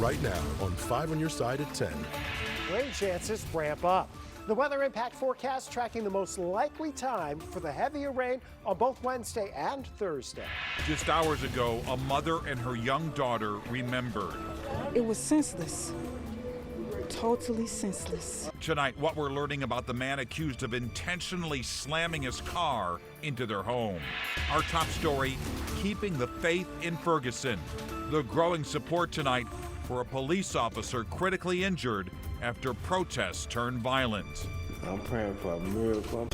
right now on 5 on your side at 10. Rain chances ramp up. The weather impact forecast tracking the most likely time for the heavier rain on both Wednesday and Thursday. Just hours ago, a mother and her young daughter remembered. It was senseless. Totally senseless. Tonight, what we're learning about the man accused of intentionally slamming his car into their home. Our top story, keeping the faith in Ferguson. The growing support tonight for a police officer critically injured after protests turned violent. I'm praying for a miracle.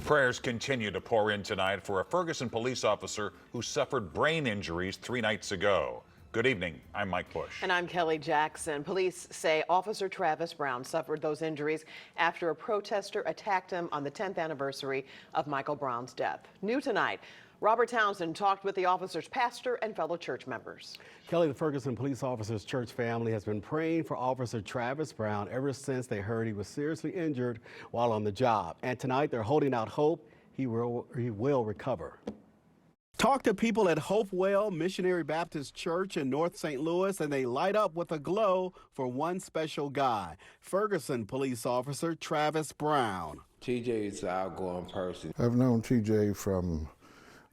Prayers continue to pour in tonight for a Ferguson police officer who suffered brain injuries 3 nights ago. Good evening, I'm Mike Bush. And I'm Kelly Jackson. Police say Officer Travis Brown suffered those injuries after a protester attacked him on the 10th anniversary of Michael Brown's death. New tonight, Robert Townsend talked with the officer's pastor and fellow church members. Kelly, the Ferguson police officer's church family has been praying for Officer Travis Brown ever since they heard he was seriously injured while on the job. And tonight they're holding out hope he will recover. Talk to people at Hopewell Missionary Baptist Church in North St. Louis, and they light up with a glow for one special guy, Ferguson police officer Travis Brown. TJ is an outgoing person. I've known TJ from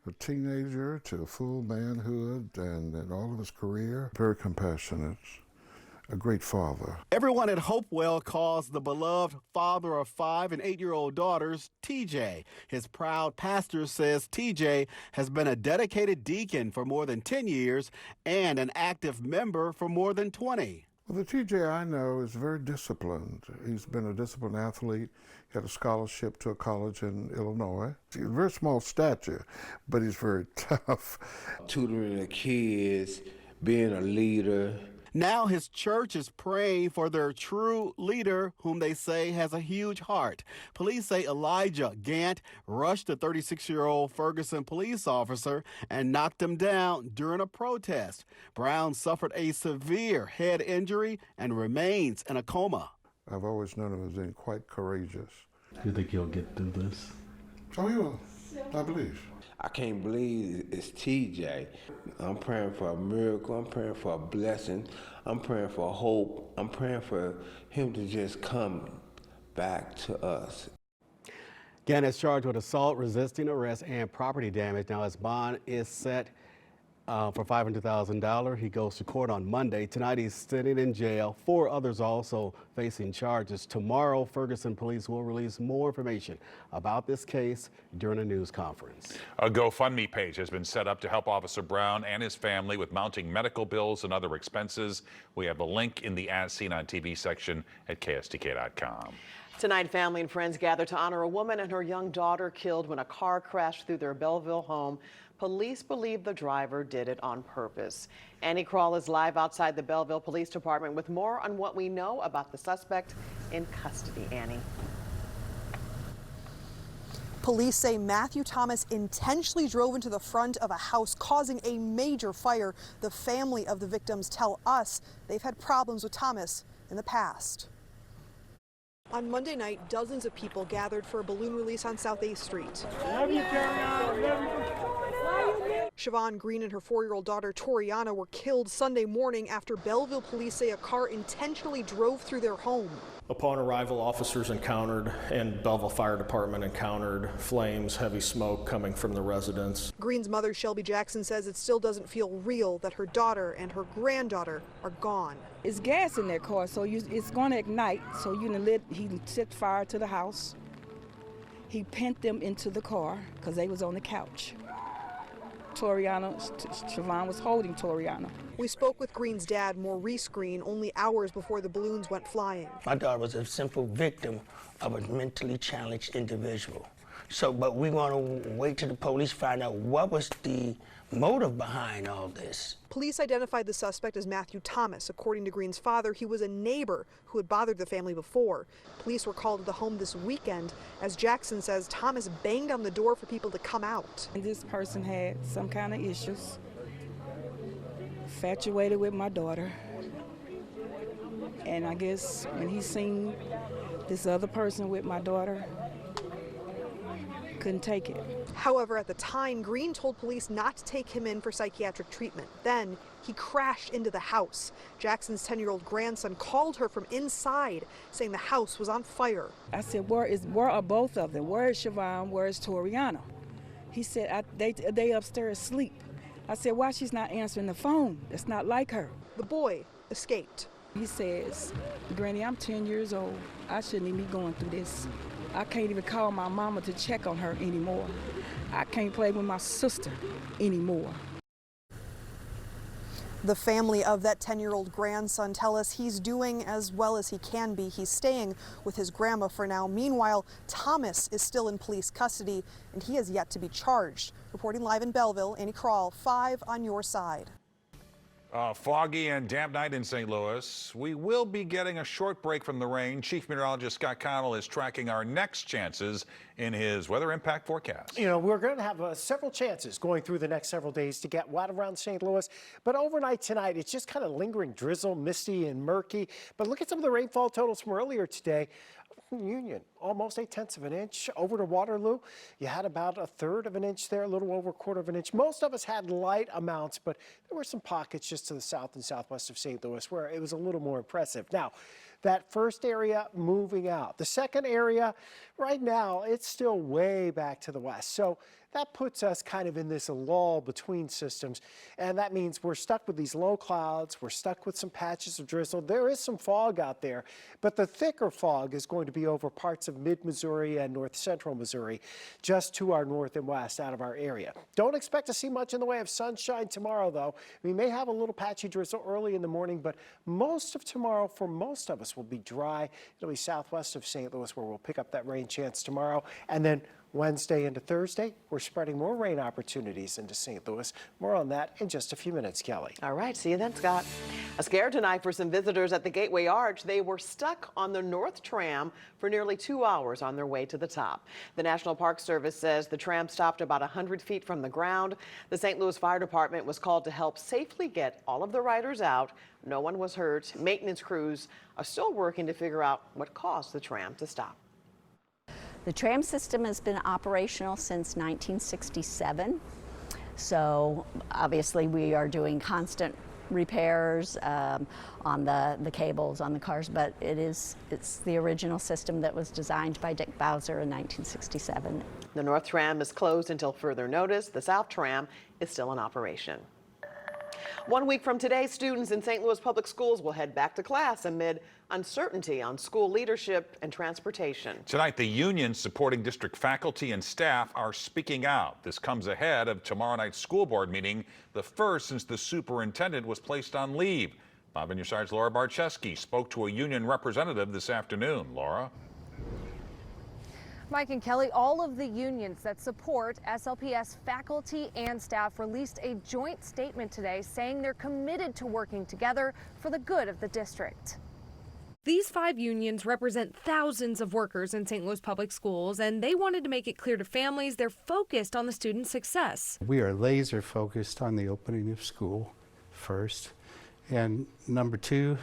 a teenager to full manhood and all of his career. Very compassionate, a great father. Everyone at Hopewell calls the beloved father of 5 and 8-year-old daughters TJ. His proud pastor says TJ has been a dedicated deacon for more than 10 years and an active member for more than 20. Well, the TJ I know is very disciplined. He's been a disciplined athlete. He had a scholarship to a college in Illinois. He's a very small stature, but he's very tough. Tutoring the kids, being a leader. Now his church is praying for their true leader, whom they say has a huge heart. Police say Elijah Gant rushed the 36-year-old Ferguson police officer and knocked him down during a protest. Brown suffered a severe head injury and remains in a coma. I've always known him as being quite courageous. Do you think he'll get through this? Oh, he will, I believe. I can't believe it's TJ. I'm praying for a miracle. I'm praying for a blessing. I'm praying for hope. I'm praying for him to just come back to us. Gant is charged with assault, resisting arrest, and property damage. Now his bond is set for $500,000. He goes to court on Monday. Tonight he's sitting in jail. 4 others also facing charges. Tomorrow, Ferguson police will release more information about this case during a news conference. A GoFundMe page has been set up to help Officer Brown and his family with mounting medical bills and other expenses. We have a link in the As Seen on TV section at KSDK.com. Tonight, family and friends gather to honor a woman and her young daughter killed when a car crashed through their Belleville home. Police believe the driver did it on purpose. Annie Krall is live outside the Belleville Police Department with more on what we know about the suspect in custody. Annie. Police say Matthew Thomas intentionally drove into the front of a house, causing a major fire. The family of the victims tell us they've had problems with Thomas in the past. On Monday night, dozens of people gathered for a balloon release on South 8th Street. Siobhan Green and her 4-year-old daughter Toriana were killed Sunday morning after Belleville police say a car intentionally drove through their home. Upon arrival, officers encountered and Belleville Fire Department encountered flames, heavy smoke coming from the residence. Green's mother, Shelby Jackson, says it still doesn't feel real that her daughter and her granddaughter are gone. It's gas in that car, so it's going to ignite. So he set fire to the house. He pinned them into the car because they was on the couch. Siobhan was holding Toriana. We spoke with Green's dad, Maurice Green, only hours before the balloons went flying. My daughter was a simple victim of a mentally challenged individual. But we want to wait till the police find out what was the motive behind all this. Police identified the suspect as Matthew Thomas. According to Green's father, he was a neighbor who had bothered the family before. Police were called to the home this weekend. As Jackson says, Thomas banged on the door for people to come out. And this person had some kind of issues, infatuated with my daughter. And I guess when he seen this other person with my daughter, couldn't take it. However, at the time, Green told police not to take him in for psychiatric treatment. Then he crashed into the house. Jackson's 10-year-old grandson called her from inside, saying the house was on fire. I said, where are both of them? Where is Siobhan? Where is Toriana? He said, they upstairs asleep. I said, why she's not answering the phone? It's not like her. The boy escaped. He says, Granny, I'm 10 years old. I shouldn't even be going through this. I can't even call my mama to check on her anymore. I can't play with my sister anymore. The family of that 10-year-old grandson tell us he's doing as well as he can be. He's staying with his grandma for now. Meanwhile, Thomas is still in police custody, and he has yet to be charged. Reporting live in Belleville, Annie Krall, 5 on your side. Foggy and damp night in St. Louis. We will be getting a short break from the rain. Chief Meteorologist Scott Connell is tracking our next chances in his weather impact forecast. You know, we're going to have several chances going through the next several days to get wet around St. Louis. But overnight tonight, it's just kind of lingering drizzle, misty and murky. But look at some of the rainfall totals from earlier today. Union, almost 0.8 of an inch. Over to Waterloo, you had about 1/3 of an inch there, a little over 1/4 of an inch. Most of us had light amounts, but there were some pockets just to the south and southwest of St. Louis where it was a little more impressive. Now, that first area moving out. The second area, right now, it's still way back to the west. So that puts us kind of in this lull between systems. And that means we're stuck with these low clouds. We're stuck with some patches of drizzle. There is some fog out there, but the thicker fog is going to be over parts of mid-Missouri and north central Missouri, just to our north and west out of our area. Don't expect to see much in the way of sunshine tomorrow, though. We may have a little patchy drizzle early in the morning, but most of tomorrow for most of us will be dry. It'll be southwest of St. Louis where we'll pick up that rain chance tomorrow. And then Wednesday into Thursday, we're spreading more rain opportunities into St. Louis. More on that in just a few minutes, Kelly. All right, see you then, Scott. A scare tonight for some visitors at the Gateway Arch. They were stuck on the North Tram for nearly 2 hours on their way to the top. The National Park Service says the tram stopped about 100 feet from the ground. The St. Louis Fire Department was called to help safely get all of the riders out. No one was hurt. Maintenance crews are still working to figure out what caused the tram to stop. The tram system has been operational since 1967, so obviously we are doing constant repairs on the cables on the cars, but it's the original system that was designed by Dick Bowser in 1967. The North Tram is closed until further notice. The South Tram is still in operation. 1 week from today, students in St. Louis public schools will head back to class amid uncertainty on school leadership and transportation. Tonight, the unions supporting district faculty and staff are speaking out. This comes ahead of tomorrow night's school board meeting, the first since the superintendent was placed on leave. Bob and your side's Laura Barczewski spoke to a union representative this afternoon. Laura? Mike and Kelly, all of the unions that support SLPS faculty and staff released a joint statement today saying they're committed to working together for the good of the district. These 5 unions represent thousands of workers in St. Louis public schools, and they wanted to make it clear to families they're focused on the student success. We are laser focused on the opening of school first, and number 2,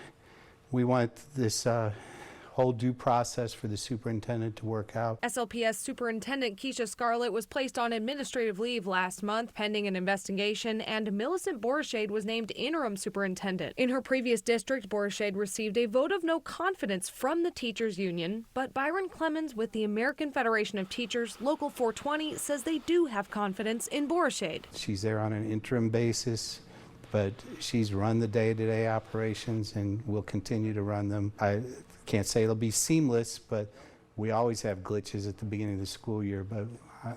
we want this whole due process for the superintendent to work out. SLPS Superintendent Keisha Scarlett was placed on administrative leave last month pending an investigation, and Millicent Borshade was named interim superintendent. In her previous district, Borshade received a vote of no confidence from the teachers union, but Byron Clemens with the American Federation of Teachers Local 420 says they do have confidence in Borshade. She's there on an interim basis, but she's run the day-to-day operations and will continue to run them. I can't say it'll be seamless, but we always have glitches at the beginning of the school year, but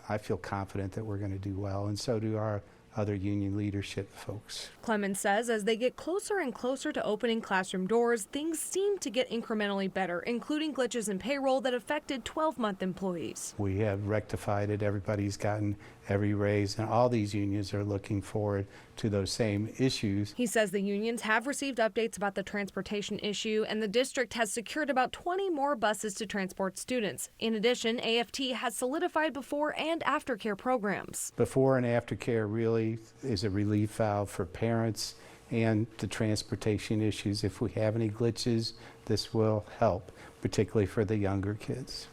I feel confident that we're going to do well, and so do our other union leadership folks. Clemens says as they get closer and closer to opening classroom doors, things seem to get incrementally better, including glitches in payroll that affected 12-month employees. We have rectified it. Everybody's gotten every raise, and all these unions are looking forward to those same issues. He says the unions have received updates about the transportation issue, and the district has secured about 20 more buses to transport students. In addition, AFT has solidified before and after care programs. Before and after care really is a relief valve for parents and the transportation issues. If we have any glitches, this will help, particularly for the younger kids.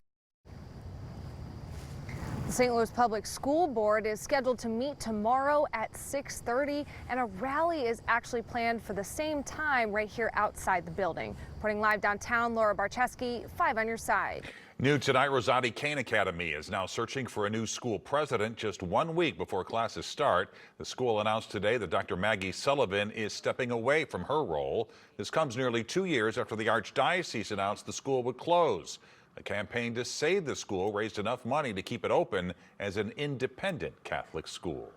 The St. Louis Public School Board is scheduled to meet tomorrow at 6:30, and a rally is actually planned for the same time right here outside the building. Reporting live downtown, Laura Barcheski, 5 on your side. New tonight, Rosati-Kain Academy is now searching for a new school president just 1 week before classes start. The school announced today that Dr. Maggie Sullivan is stepping away from her role. This comes nearly 2 years after the Archdiocese announced the school would close. A campaign to save the school raised enough money to keep it open as an independent Catholic school.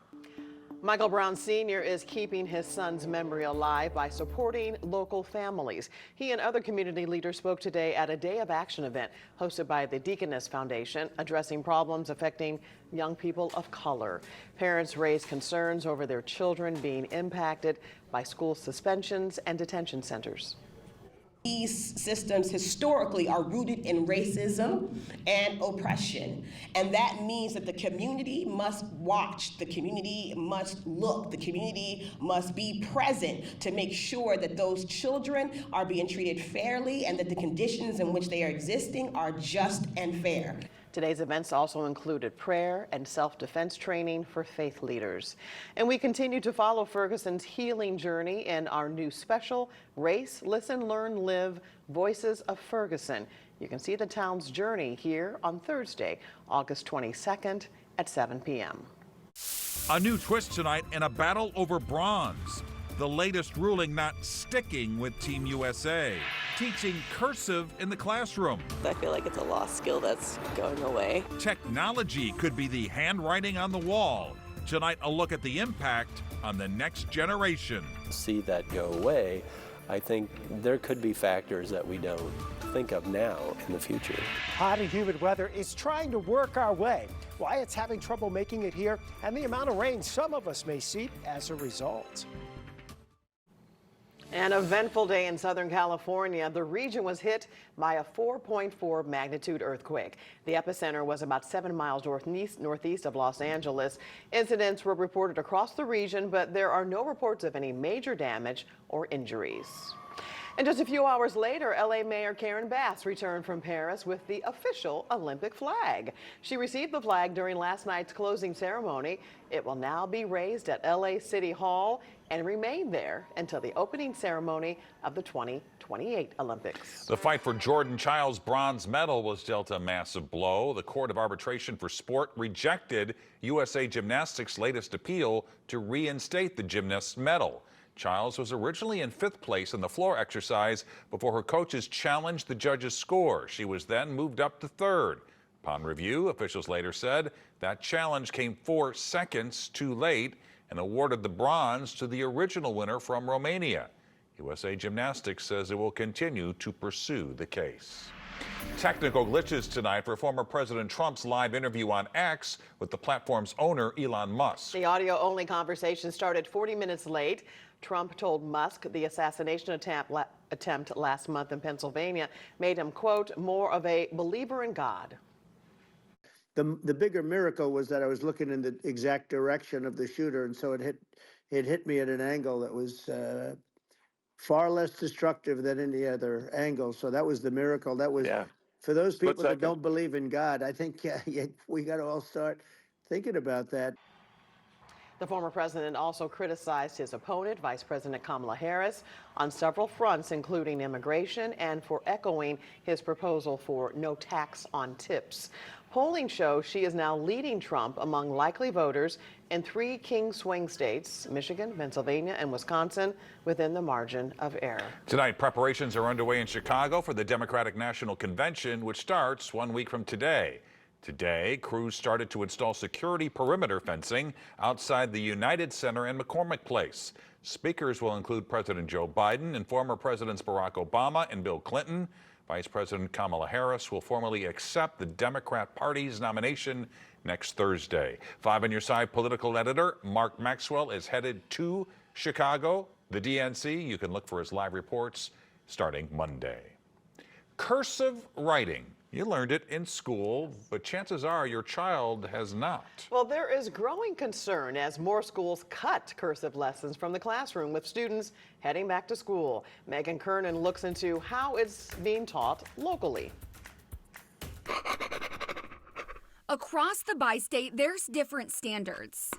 Michael Brown Sr. is keeping his son's memory alive by supporting local families. He and other community leaders spoke today at a Day of Action event hosted by the Deaconess Foundation, addressing problems affecting young people of color. Parents raised concerns over their children being impacted by school suspensions and detention centers. These systems historically are rooted in racism and oppression. And that means that the community must watch, the community must look, the community must be present to make sure that those children are being treated fairly and that the conditions in which they are existing are just and fair. Today's events also included prayer and self-defense training for faith leaders. And we continue to follow Ferguson's healing journey in our new special, Race, Listen, Learn, Live, Voices of Ferguson. You can see the town's journey here on Thursday, August 22nd at 7 p.m. A new twist tonight in a battle over bronze. The latest ruling not sticking with Team USA. Teaching cursive in the classroom. I feel like it's a lost skill that's going away. Technology could be the handwriting on the wall. Tonight, a look at the impact on the next generation. See that go away, I think there could be factors that we don't think of now in the future. Hot and humid weather is trying to work our way. Why it's having trouble making it here, and the amount of rain some of us may see as a result. An eventful day in Southern California. The region was hit by a 4.4 magnitude earthquake. The epicenter was about 7 miles northeast of Los Angeles. Incidents were reported across the region, but there are no reports of any major damage or injuries. And just a few hours later, LA Mayor Karen Bass returned from Paris with the official Olympic flag. She received the flag during last night's closing ceremony. It will now be raised at LA City Hall and remain there until the opening ceremony of the 2028 Olympics. The fight for Jordan Chiles' bronze medal was dealt a massive blow. The Court of Arbitration for Sport rejected USA Gymnastics' latest appeal to reinstate the gymnast's medal. Chiles was originally in 5th place in the floor exercise before her coaches challenged the judges' score. She was then moved up to 3rd. Upon review, officials later said that challenge came 4 seconds too late and awarded the bronze to the original winner from Romania. USA Gymnastics says it will continue to pursue the case. Technical glitches tonight for former President Trump's live interview on X with the platform's owner, Elon Musk. The audio-only conversation started 40 minutes late. Trump told Musk the assassination attempt last month in Pennsylvania made him, quote, more of a believer in God. The bigger miracle was that I was looking in the exact direction of the shooter, and so it hit me at an angle that was far less destructive than any other angle. So that was the miracle. That was, for those people that don't believe in God, I think we got to all start thinking about that. The former president also criticized his opponent, Vice President Kamala Harris, on several fronts, including immigration and for echoing his proposal for no tax on tips. Polling shows she is now leading Trump among likely voters in 3 King swing states, Michigan, Pennsylvania, and Wisconsin, within the margin of error. Tonight, preparations are underway in Chicago for the Democratic National Convention, which starts 1 week from today. Today, crews started to install security perimeter fencing outside the United Center and McCormick Place. Speakers will include President Joe Biden and former Presidents Barack Obama and Bill Clinton. Vice President Kamala Harris will formally accept the Democrat Party's nomination next Thursday. 5 on your side political editor Mark Maxwell is headed to Chicago, the DNC. You can look for his live reports starting Monday. Cursive writing. You learned it in school, but chances are your child has not. Well, there is growing concern as more schools cut cursive lessons from the classroom with students heading back to school. Megan Kernan looks into how it's being taught locally. Across the bi-state, there's different standards.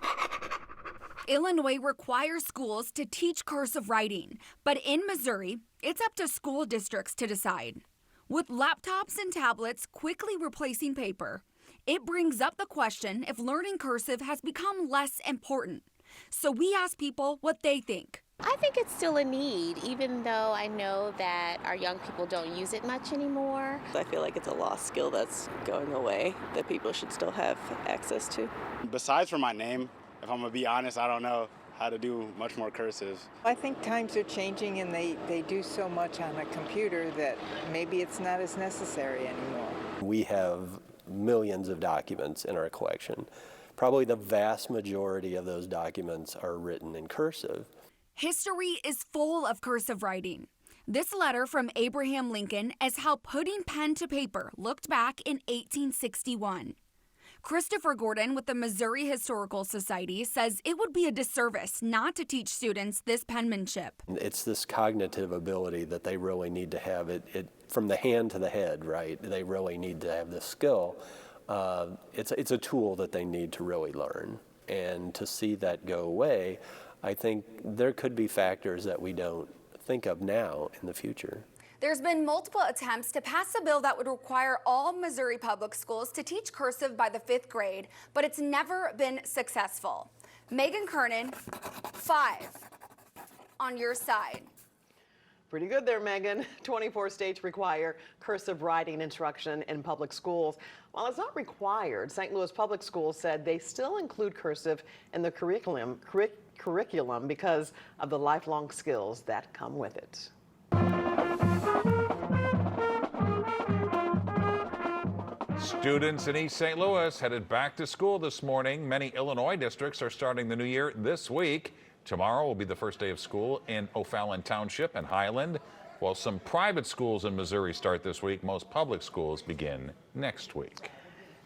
Illinois requires schools to teach cursive writing, but in Missouri, it's up to school districts to decide. With laptops and tablets quickly replacing paper, it brings up the question if learning cursive has become less important. So we ask people what they think. I think it's still a need, even though I know that our young people don't use it much anymore. I feel like it's a lost skill that's going away that people should still have access to. Besides for my name, if I'm gonna be honest, I don't know how to do much more cursive. I think times are changing and they do so much on a computer that maybe it's not as necessary anymore. We have millions of documents in our collection. Probably the vast majority of those documents are written in cursive. History is full of cursive writing. This letter from Abraham Lincoln is how putting pen to paper looked back in 1861. Christopher Gordon with the Missouri Historical Society says it would be a disservice not to teach students this penmanship. It's this cognitive ability that they really need to have. It from the hand to the head, right? They really need to have this skill. It's a tool that they need to really learn. And to see that go away, I think there could be factors that we don't think of now in the future. There's been multiple attempts to pass a bill that would require all Missouri public schools to teach cursive by the 5th grade, but it's never been successful. Megan Kernan, 5 on your side. Pretty good there, Megan. 24 states require cursive writing instruction in public schools. While it's not required, St. Louis Public Schools said they still include cursive in the curriculum because of the lifelong skills that come with it. Students in East St. Louis headed back to school this morning. Many Illinois districts are starting the new year this week. Tomorrow will be the first day of school in O'Fallon Township and Highland. While some private schools in Missouri start this week, most public schools begin next week.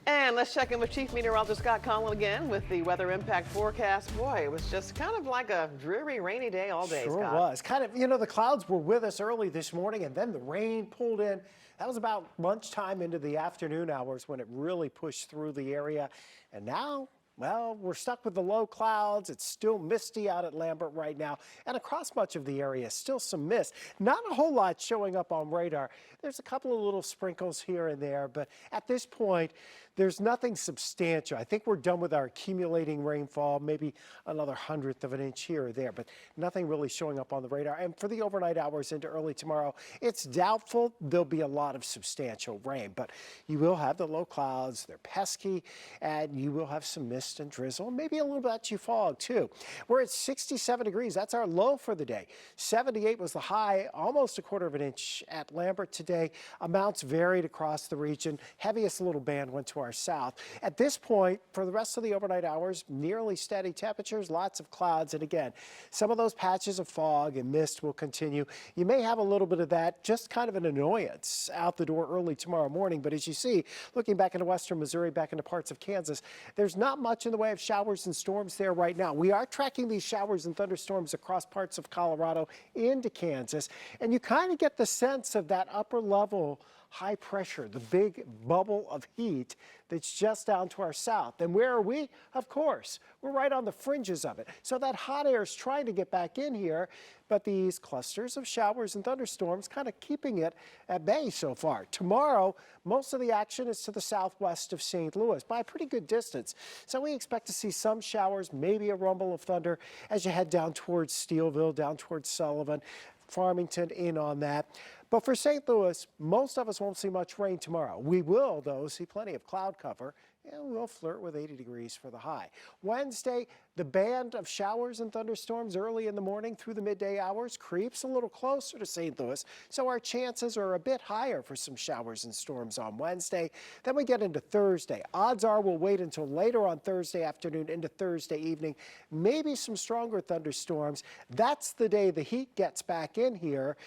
And let's check in with Chief Meteorologist Scott Conwell again with the weather impact forecast. Boy, it was just kind of like a dreary, rainy day all day, Sure Scott. was. Kind of, you know, the clouds were with us early this morning, and then the rain pulled in. That was about lunchtime into the afternoon hours when it really pushed through the area. And now, well, we're stuck with the low clouds. It's still misty out at Lambert right now. And across much of the area, still some mist. Not a whole lot showing up on radar. There's a couple of little sprinkles here and there, but at this point, there's nothing substantial. I think we're done with our accumulating rainfall, maybe another 1/100 of an inch here or there, but nothing really showing up on the radar. And for the overnight hours into early tomorrow, it's doubtful there'll be a lot of substantial rain, but you will have the low clouds. They're pesky, and you will have some mist and drizzle, maybe a little bit of fog too. We're at 67 degrees. That's our low for the day. 78 was the high, almost a 1/4 of an inch at Lambert today. Amounts varied across the region. Heaviest little band went to our south. At this point, for the rest of the overnight hours, nearly steady temperatures, lots of clouds, and again, some of those patches of fog and mist will continue. You may have a little bit of that, just kind of an annoyance out the door early tomorrow morning, but as you see, looking back into western Missouri, back into parts of Kansas, there's not much in the way of showers and storms there right now. We are tracking these showers and thunderstorms across parts of Colorado into Kansas, and you kind of get the sense of that upper level high pressure, the big bubble of heat that's just down to our south. And where are we? Of course, we're right on the fringes of it. So that hot air is trying to get back in here, but these clusters of showers and thunderstorms kind of keeping it at bay so far. Tomorrow, most of the action is to the southwest of St. Louis by a pretty good distance. So we expect to see some showers, maybe a rumble of thunder as you head down towards Steelville, down towards Sullivan, Farmington in on that. But for St. Louis, most of us won't see much rain tomorrow. We will, though, see plenty of cloud cover, and we'll flirt with 80 degrees for the high. Wednesday, the band of showers and thunderstorms early in the morning through the midday hours creeps a little closer to St. Louis, so our chances are a bit higher for some showers and storms on Wednesday. Then we get into Thursday. Odds are we'll wait until later on Thursday afternoon into Thursday evening. Maybe some stronger thunderstorms. That's the day the heat gets back in here.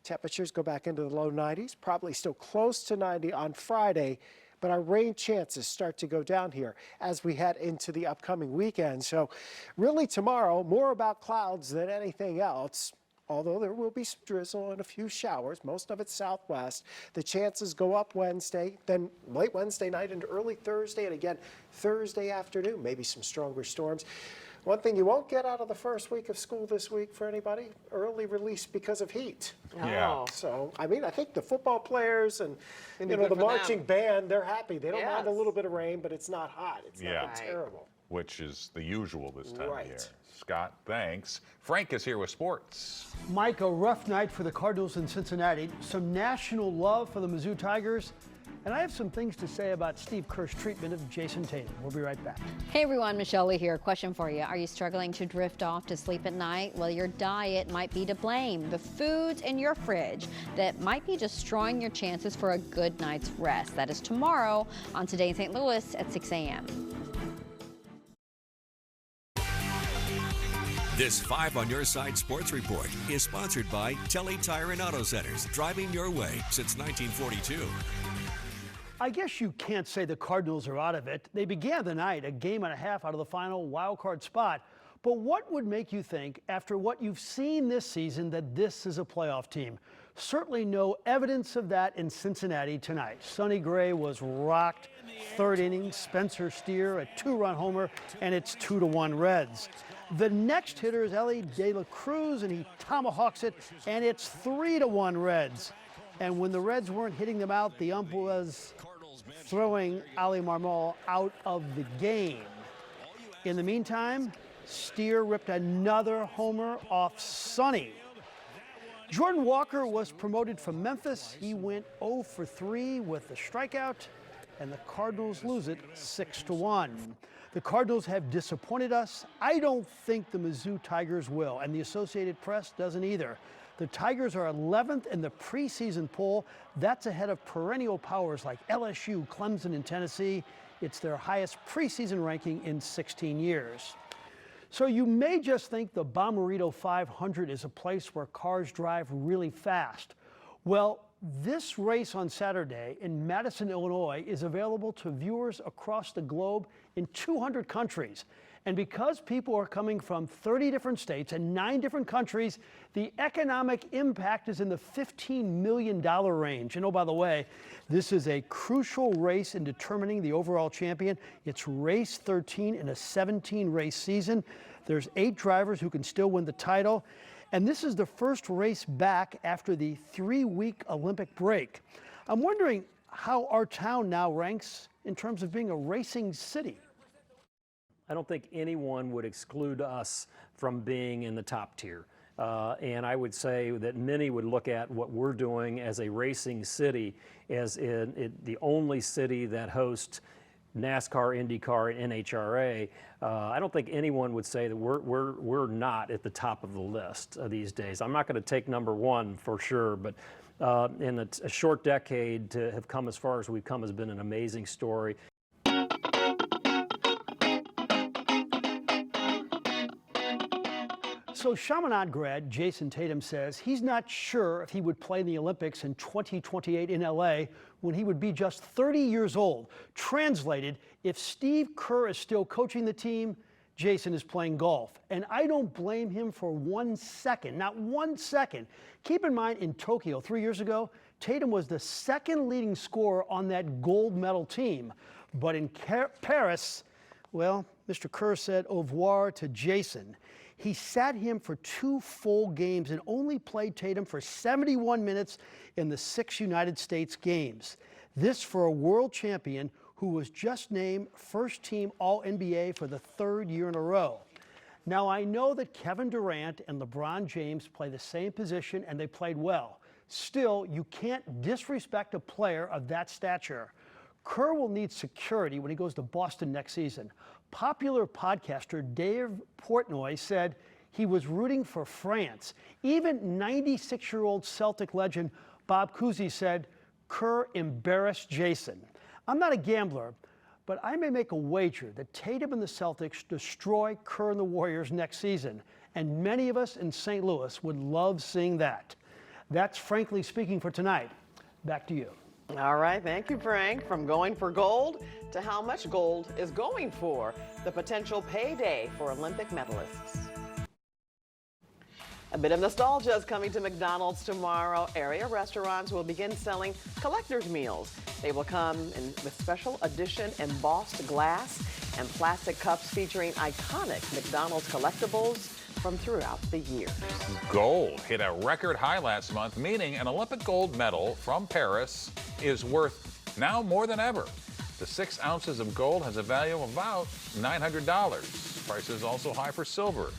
Temperatures go back into the low 90s, probably still close to 90 on Friday, but our rain chances start to go down here as we head into the upcoming weekend. So really tomorrow, more about clouds than anything else. although there will be some drizzle and a few showers, most of it southwest. The chances go up Wednesday, then late Wednesday night into early Thursday, and again Thursday afternoon, maybe some stronger storms. One thing you won't get out of the first week of school this week for anybody, early release because of heat. Yeah. So, I mean, I think the football players and, It'd you be know, good the for marching them. band, they're happy. They don't mind a Yes. little bit of rain, but it's not hot. It's Yeah. not terrible. Which is the usual this time Right. of year. Scott, thanks. Frank is here with sports. Mike, a rough night for the Cardinals in Cincinnati. Some national love for the Mizzou Tigers. And I have some things to say about Steve Kerr's treatment of Jason Tatum. We'll be right back. Hey everyone, Michelle Lee here. Question for you. Are you struggling to drift off to sleep at night? Well, your diet might be to blame. The foods in your fridge that might be destroying your chances for a good night's rest. That is tomorrow on Today in St. Louis at 6 a.m. This 5 on Your Side Sports Report is sponsored by Telly Tire and Auto Centers, driving your way since 1942. I guess you can't say the Cardinals are out of it. They began the night a game and a half out of the final wild card spot. But what would make you think, after what you've seen this season, that this is a playoff team? Certainly no evidence of that in Cincinnati tonight. Sonny Gray was rocked. Third inning, Spencer Steer, a 2-run homer, and it's 2-1 Reds. The next hitter is Ellie De La Cruz, and he tomahawks it, and it's 3-1 Reds. And when the Reds weren't hitting them out, the ump was throwing Ali Marmol out of the game. In the meantime, Steer ripped another homer off Sonny. Jordan Walker was promoted from Memphis. He went 0 for 3 with a strikeout, and the Cardinals lose it 6-1. The Cardinals have disappointed us. I don't think the Mizzou Tigers will, and the Associated Press doesn't either. The Tigers are 11th in the preseason poll. That's ahead of perennial powers like LSU, Clemson, and Tennessee. It's their highest preseason ranking in 16 years. So you may just think the Bommarito 500 is a place where cars drive really fast. Well, this race on Saturday in Madison, Illinois is available to viewers across the globe in 200 countries. And because people are coming from 30 different states and 9 different countries, the economic impact is in the $15 million range. And oh, by the way, this is a crucial race in determining the overall champion. It's race 13 in a 17-race season. There's 8 drivers who can still win the title. And this is the first race back after the 3-week Olympic break. I'm wondering how our town now ranks in terms of being a racing city. I don't think anyone would exclude us from being in the top tier. And I would say that many would look at what we're doing as a racing city as the only city that hosts NASCAR, IndyCar, and NHRA. I don't think anyone would say that we're not at the top of the list these days. I'm not going to take number 1 for sure, but in a short decade to have come as far as we've come has been an amazing story. So Chaminade grad Jason Tatum says he's not sure if he would play in the Olympics in 2028 in LA when he would be just 30 years old. Translated, if Steve Kerr is still coaching the team, Jason is playing golf. And I don't blame him for 1 second, not 1 second. Keep in mind, in Tokyo 3 years ago, Tatum was the second leading scorer on that gold medal team. But in Paris, well, Mr. Kerr said au revoir to Jason. He sat him for 2 full games and only played Tatum for 71 minutes in the 6 United States games. This for a world champion who was just named first-team All-NBA for the 3rd year in a row. Now, I know that Kevin Durant and LeBron James play the same position and they played well. Still, you can't disrespect a player of that stature. Kerr will need security when he goes to Boston next season. Popular podcaster Dave Portnoy said he was rooting for France. Even 96-year-old Celtic legend Bob Cousy said Kerr embarrassed Jason. I'm not a gambler, but I may make a wager that Tatum and the Celtics destroy Kerr and the Warriors next season. And many of us in St. Louis would love seeing that. That's Frankly Speaking for tonight. Back to you. All right, thank you, Frank. From going for gold to how much gold is going for, the potential payday for Olympic medalists. A bit of nostalgia is coming to McDonald's tomorrow. Area restaurants will begin selling collector's meals. They will come with special edition embossed glass and plastic cups featuring iconic McDonald's collectibles from throughout the years. Gold hit a record high last month, meaning an Olympic gold medal from Paris is worth now more than ever. The 6 ounces of gold has a value of about $900. Prices also high for silver.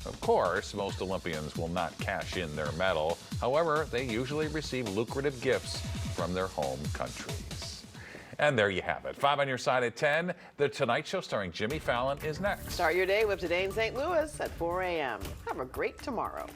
Of course, most Olympians will not cash in their medal. However, they usually receive lucrative gifts from their home countries. And there you have it. 5 on your side at 10. The Tonight Show starring Jimmy Fallon is next. Start your day with Today in St. Louis at 4 a.m. Have a great tomorrow.